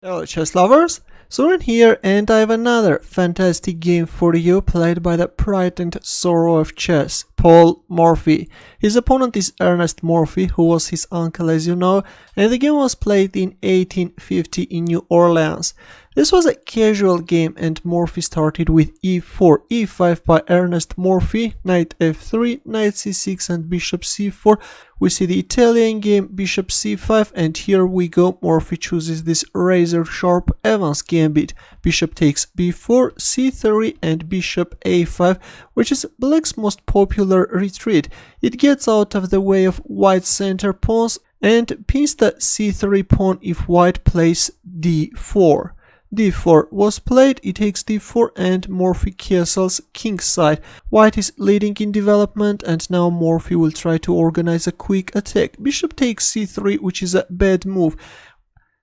Hello chess lovers, Suren here, and I have another fantastic game for you played by the pride and sorrow of chess, Paul Morphy. His opponent is Ernest Morphy, who was his uncle as you know, and the game was played in 1850 in New Orleans. This was a casual game and Morphy started with e4, e5 by Ernest Morphy, knight f3, knight c6 and bishop c4. We see the Italian game bishop c5 and here we go, Morphy chooses this razor sharp Evans Gambit. Bishop takes b4, c3 and bishop a5, which is black's most popular retreat. It gets out of the way of white's center pawns and pins the c3 pawn if white plays d4. d4 was played, it takes d4 and Morphy castles kingside. White is leading in development and now Morphy will try to organize a quick attack. Bishop takes c3, which is a bad move.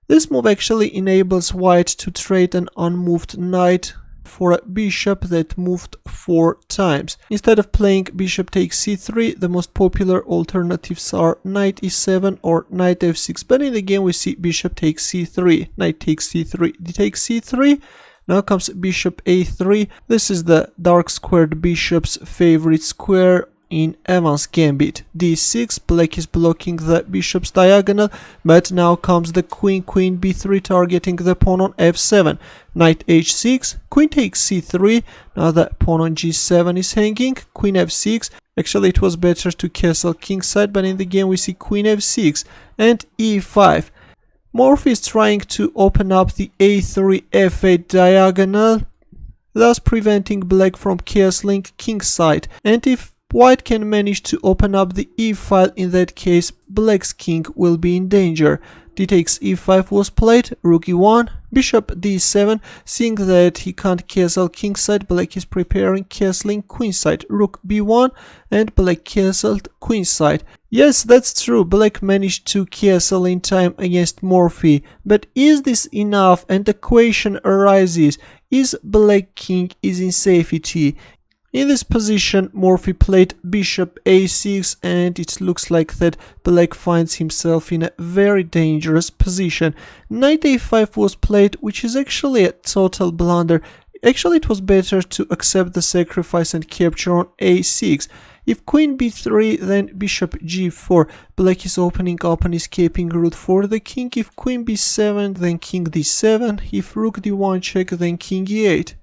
This move actually enables white to trade an unmoved knight for a bishop that moved 4 times. Instead of playing bishop takes c3, the most popular alternatives are knight e7 or knight f6, but in the game we see bishop takes c3, knight takes c3, d takes c3. Now comes bishop a3. This is the dark squared bishop's favorite square in Evans Gambit. d6, black is blocking the bishop's diagonal, but now comes the queen b3 targeting the pawn on f7. Knight h6, queen takes c3, now the pawn on g7 is hanging, queen f6. Actually it was better to castle kingside, but in the game we see queen f6 and e5. Morphy is trying to open up the a3 f8 diagonal, thus preventing black from castling kingside, and if white can manage to open up the e file, in that case black's king will be in danger. D takes e5 was played, rook e1, bishop d7. Seeing that he can't castle kingside, black is preparing castling queenside, rook b1 and black castled queenside. Yes, that's true, black managed to castle in time against Morphy, but is this enough? And the question arises, is black king is in safety? In this position, Morphy played bishop a6 and it looks like that black finds himself in a very dangerous position. Knight a5 was played, which is actually a total blunder. Actually, it was better to accept the sacrifice and capture on a6. If queen b3, then bishop g4. Black is opening up an escaping route for the king. If queen b7, then king d7. If rook d1 check, then king e8.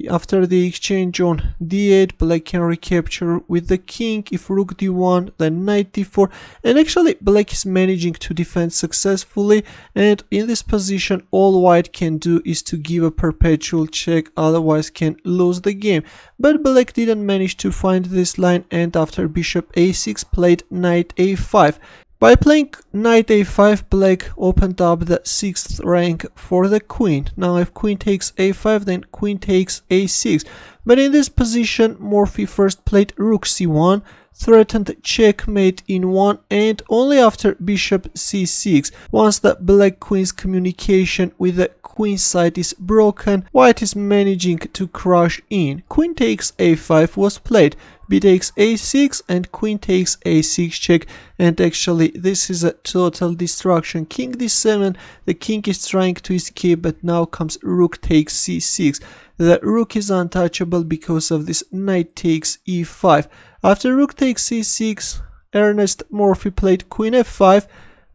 After the exchange on d8, black can recapture with the king. If rook d1, then knight d4. And actually black is managing to defend successfully, and in this position all white can do is to give a perpetual check, otherwise can lose the game. But black didn't manage to find this line, and after bishop a6 played knight a5. By playing knight a5, black opened up the 6th rank for the queen. Now if queen takes a5, then queen takes a6. But in this position, Morphy first played rook c1, threatened checkmate in 1, and only after bishop c6, once the black queen's communication with the queen side is broken, white is managing to crush in. Queen takes a5 was played, b takes a6 and queen takes a6 check, and actually this is a total destruction. King d7, the king is trying to escape, but now comes rook takes c6. The rook is untouchable because of this knight takes e5. After rook takes c6, Ernest Morphy played queen f5,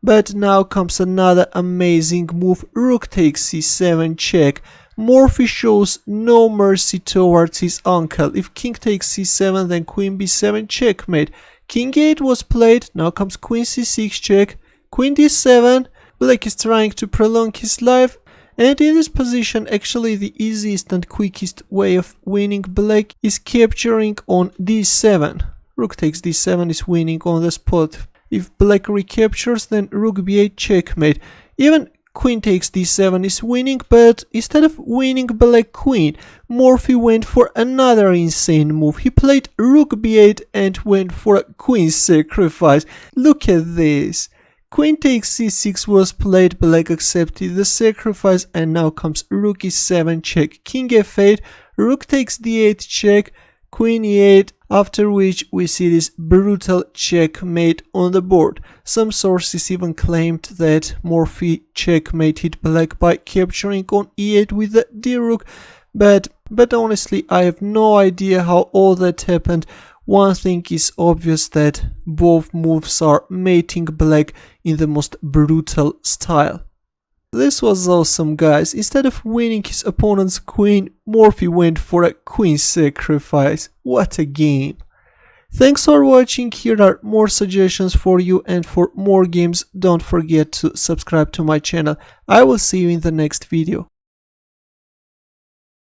but now comes another amazing move, rook takes c7 check. Morphy shows no mercy towards his uncle. If king takes c7, then queen b7 checkmate. King 8 was played, now comes queen c6 check, queen d7. Black is trying to prolong his life, and in this position actually the easiest and quickest way of winning black is capturing on d7. Rook takes d7 is winning on the spot. If black recaptures, then rook b8 checkmate. Even queen takes d7 is winning, but instead of winning black queen, Morphy went for another insane move. He played rook b8 and went for a queen sacrifice. Look at this. Queen takes c6 was played, black accepted the sacrifice, and now comes rook e7 check, king f8, rook takes d8 check, queen e8. after which we see this brutal checkmate on the board. Some sources even claimed that Morphy checkmated black by capturing on e8 with the d-rook, but honestly I have no idea how all that happened. One thing is obvious, that both moves are mating black in the most brutal style. This was awesome, guys. Instead of winning his opponent's queen, Morphy went for a queen sacrifice. What a game. Thanks for watching. Here are more suggestions for you, and for more games don't forget to subscribe to my channel. I will see you in the next video.